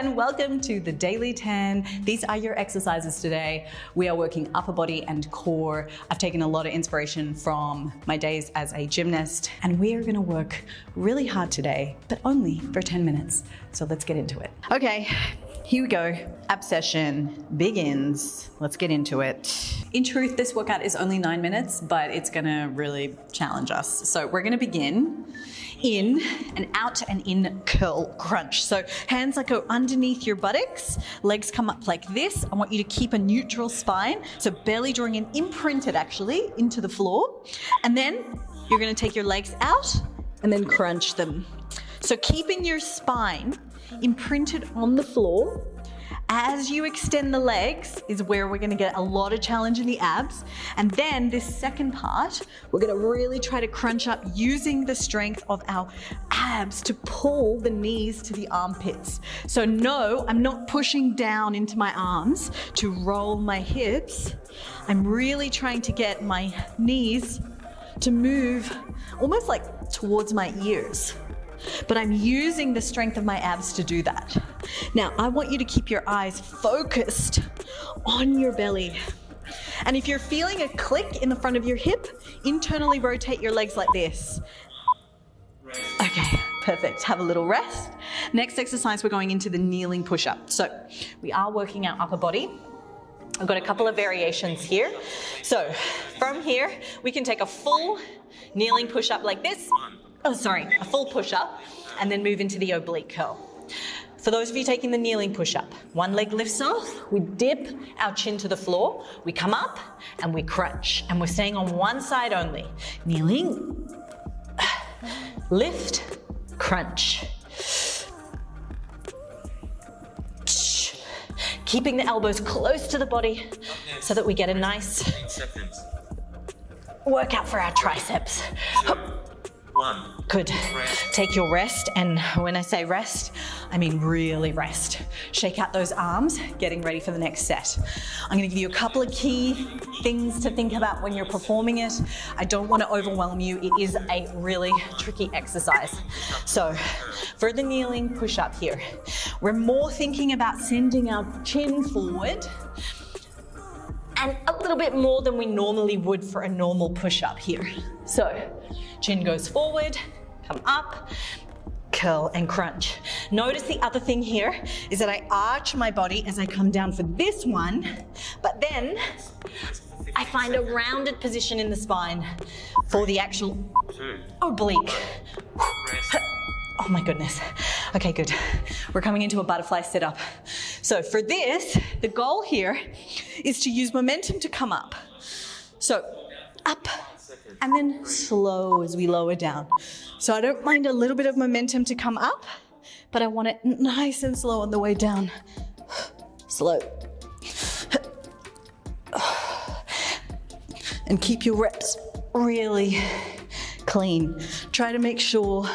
and welcome to the Daily 10. These are your exercises today. We are working upper body and core. I've taken a lot of inspiration from my days as a gymnast, and we are gonna work really hard today, but only for 10 minutes. So let's get into it. Okay, here we go. Ab session begins. Let's get into it. In truth, this workout is only 9 minutes, but it's gonna really challenge us. So we're gonna begin in and out and in curl crunch. So hands like go underneath your buttocks, legs come up like this. I want you to keep a neutral spine. So belly drawing in, imprinted actually into the floor. And then you're gonna take your legs out and then crunch them. So keeping your spine imprinted on the floor as you extend the legs is where we're gonna get a lot of challenge in the abs. And then this second part, we're gonna really try to crunch up using the strength of our abs to pull the knees to the armpits. So no, I'm not pushing down into my arms to roll my hips. I'm really trying to get my knees to move almost like towards my ears. But I'm using the strength of my abs to do that. Now, I want you to keep your eyes focused on your belly. And if you're feeling a click in the front of your hip, internally rotate your legs like this. Okay, perfect. Have a little rest. Next exercise, we're going into the kneeling push-up. So we are working our upper body. I've got a couple of variations here. So from here, we can take a full kneeling push-up like this. A full push-up, and then move into the oblique curl. For those of you taking the kneeling push-up, one leg lifts off, we dip our chin to the floor, we come up, and we crunch. And we're staying on one side only. Kneeling, lift, crunch. Keeping the elbows close to the body so that we get a nice workout for our triceps. Good. Take your rest, and when I say rest, I mean really rest. Shake out those arms, getting ready for the next set. I'm gonna give you a couple of key things to think about when you're performing it. I don't want to overwhelm you. It is a really tricky exercise. So for the kneeling push-up here, we're more thinking about sending our chin forward and a little bit more than we normally would for a normal push-up here. So chin goes forward, come up, curl and crunch. Notice the other thing here is that I arch my body as I come down for this one, but then I find a rounded position in the spine for the actual oblique. Oh my goodness. Okay, good. We're coming into a butterfly sit-up. So for this, the goal here is to use momentum to come up. So up and then slow as we lower down. So I don't mind a little bit of momentum to come up, but I want it nice and slow on the way down. Slow. And keep your reps really clean. Try to make sure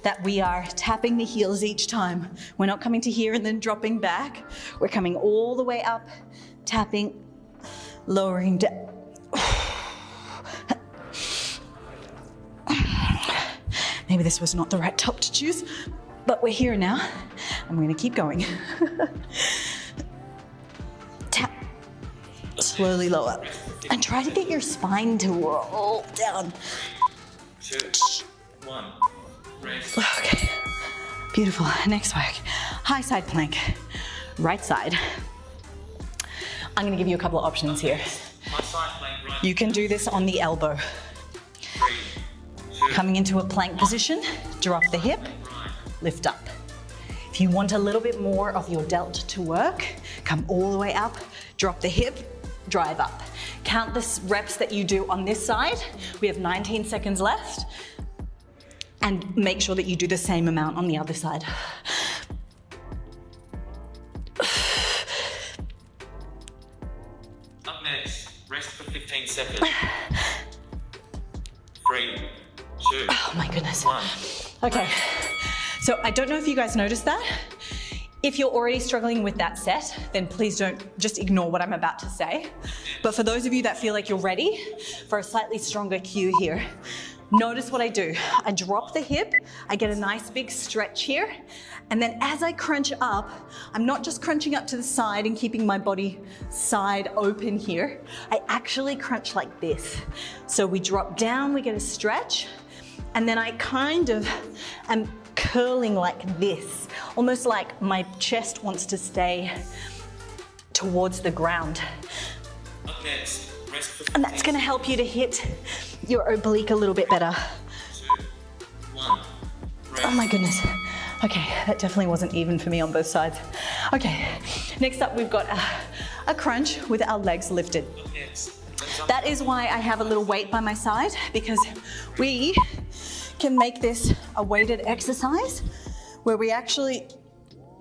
that we are tapping the heels each time. We're not coming to here and then dropping back. We're coming all the way up, tapping, lowering down. Maybe this was not the right top to choose, but we're here now. I'm gonna keep going. Tap, slowly lower. And try to get your spine to roll down. 2, 1. Okay, beautiful. Next work, high side plank, right side. I'm gonna give you a couple of options here. You can do this on the elbow. Coming into a plank position, drop the hip, lift up. If you want a little bit more of your delt to work, come all the way up, drop the hip, drive up. Count the reps that you do on this side. We have 19 seconds left. And make sure that you do the same amount on the other side. Up next, rest for 15 seconds. 3, 2, Oh my goodness. 1. Okay, so I don't know if you guys noticed that. If you're already struggling with that set, then please don't just ignore what I'm about to say. But for those of you that feel like you're ready for a slightly stronger cue here, Notice what I do. I drop the hip, I get a nice big stretch here, and then as I crunch up, I'm not just crunching up to the side and keeping my body side open here. I actually crunch like this. So we drop down, we get a stretch, and then I kind of am curling like this, almost like my chest wants to stay towards the ground. Up next, rest for 15 And that's gonna help you to hit your oblique a little bit better. 2, 1. Oh my goodness. Okay, that definitely wasn't even for me on both sides. Okay, next up we've got a crunch with our legs lifted. Up next, legs up. That is why I have a little weight by my side, because we can make this a weighted exercise where we actually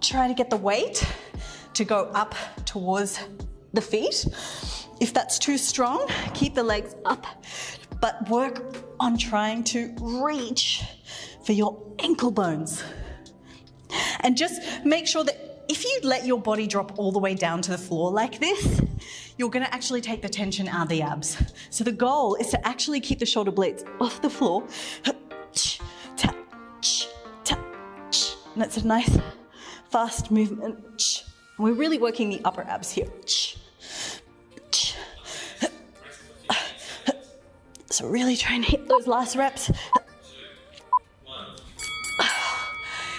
try to get the weight to go up towards the feet. If that's too strong, keep the legs up, but work on trying to reach for your ankle bones. And just make sure that if you let your body drop all the way down to the floor like this, you're gonna actually take the tension out of the abs. So the goal is to actually keep the shoulder blades off the floor. And it's a nice, fast movement. And we're really working the upper abs here. So really try and hit those last reps. 2, 1.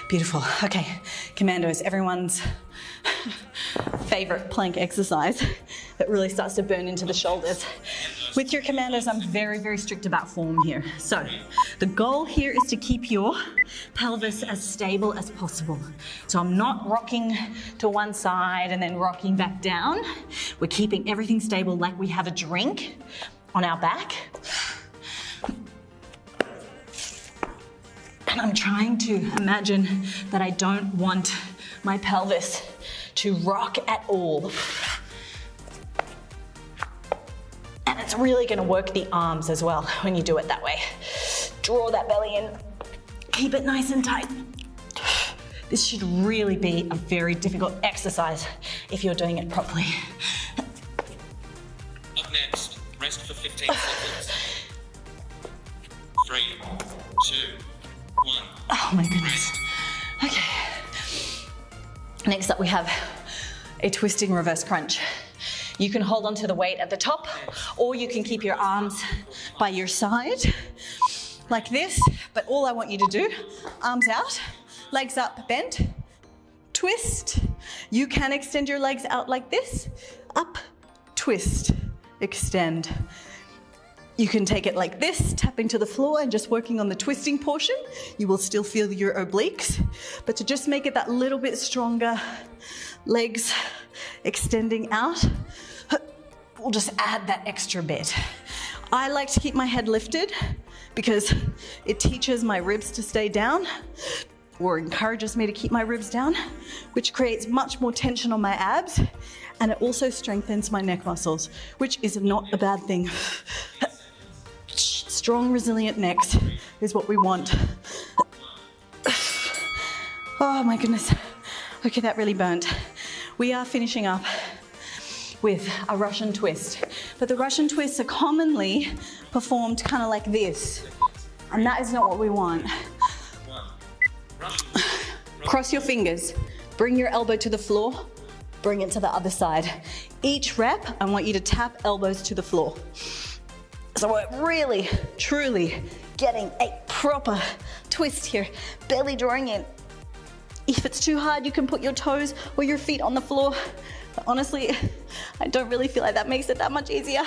Beautiful. Okay, Commandos, everyone's favorite plank exercise that really starts to burn into the shoulders. With your Commandos, I'm very, very strict about form here. So the goal here is to keep your pelvis as stable as possible. So I'm not rocking to one side and then rocking back down. We're keeping everything stable like we have a drink on our back. And I'm trying to imagine that I don't want my pelvis to rock at all. And it's really gonna work the arms as well when you do it that way. Draw that belly in, keep it nice and tight. This should really be a very difficult exercise if you're doing it properly. Up next, rest for 15 seconds. 3, 2, 1. Oh my goodness. Okay. Next up we have a twisting reverse crunch. You can hold onto the weight at the top, or you can keep your arms by your side like this, but all I want you to do, arms out, legs up, bend, twist. You can extend your legs out like this, up, twist, extend. You can take it like this, tapping to the floor and just working on the twisting portion. You will still feel your obliques, but to just make it that little bit stronger, legs extending out, we'll just add that extra bit. I like to keep my head lifted because it teaches my ribs to stay down, or encourages me to keep my ribs down, which creates much more tension on my abs, and it also strengthens my neck muscles, which is not a bad thing. Strong, resilient necks is what we want. Oh my goodness. Okay, that really burnt. We are finishing up with a Russian twist, but the Russian twists are commonly performed kind of like this, and that is not what we want. Cross your fingers, bring your elbow to the floor, bring it to the other side. Each rep, I want you to tap elbows to the floor. So we're really, truly getting a proper twist here, belly drawing in. If it's too hard, you can put your toes or your feet on the floor. But honestly, I don't really feel like that makes it that much easier.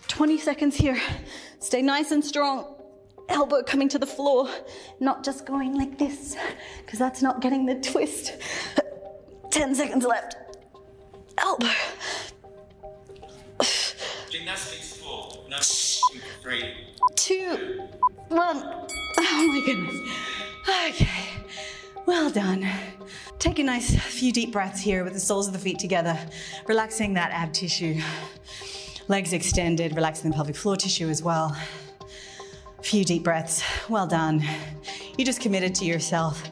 20 seconds here. Stay nice and strong. Elbow coming to the floor, not just going like this, because that's not getting the twist. 10 seconds left. Elbow. Gymnastics 4, no, 3, 2, 1. Oh my goodness. Okay, well done. Take a nice few deep breaths here with the soles of the feet together, relaxing that ab tissue. Legs extended, relaxing the pelvic floor tissue as well. A few deep breaths, well done. You just committed to yourself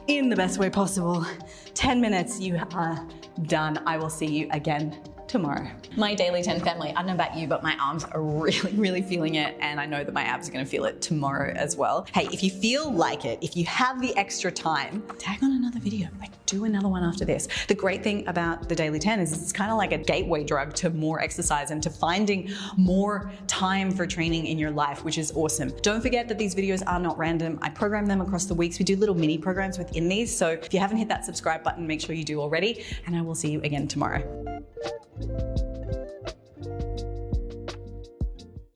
in the best way possible. 10 minutes, you are done. I will see you again tomorrow. My Daily 10 family, I don't know about you, but my arms are really feeling it, and I know that my abs are gonna feel it tomorrow as well. Hey, if you feel like it, if you have the extra time, tag on another video, like do another one after this. The great thing about the Daily 10 is it's kind of like a gateway drug to more exercise and to finding more time for training in your life, which is awesome. Don't forget that these videos are not random. I program them across the weeks. We do little mini programs within these. So if you haven't hit that subscribe button, make sure you do already, and I will see you again tomorrow.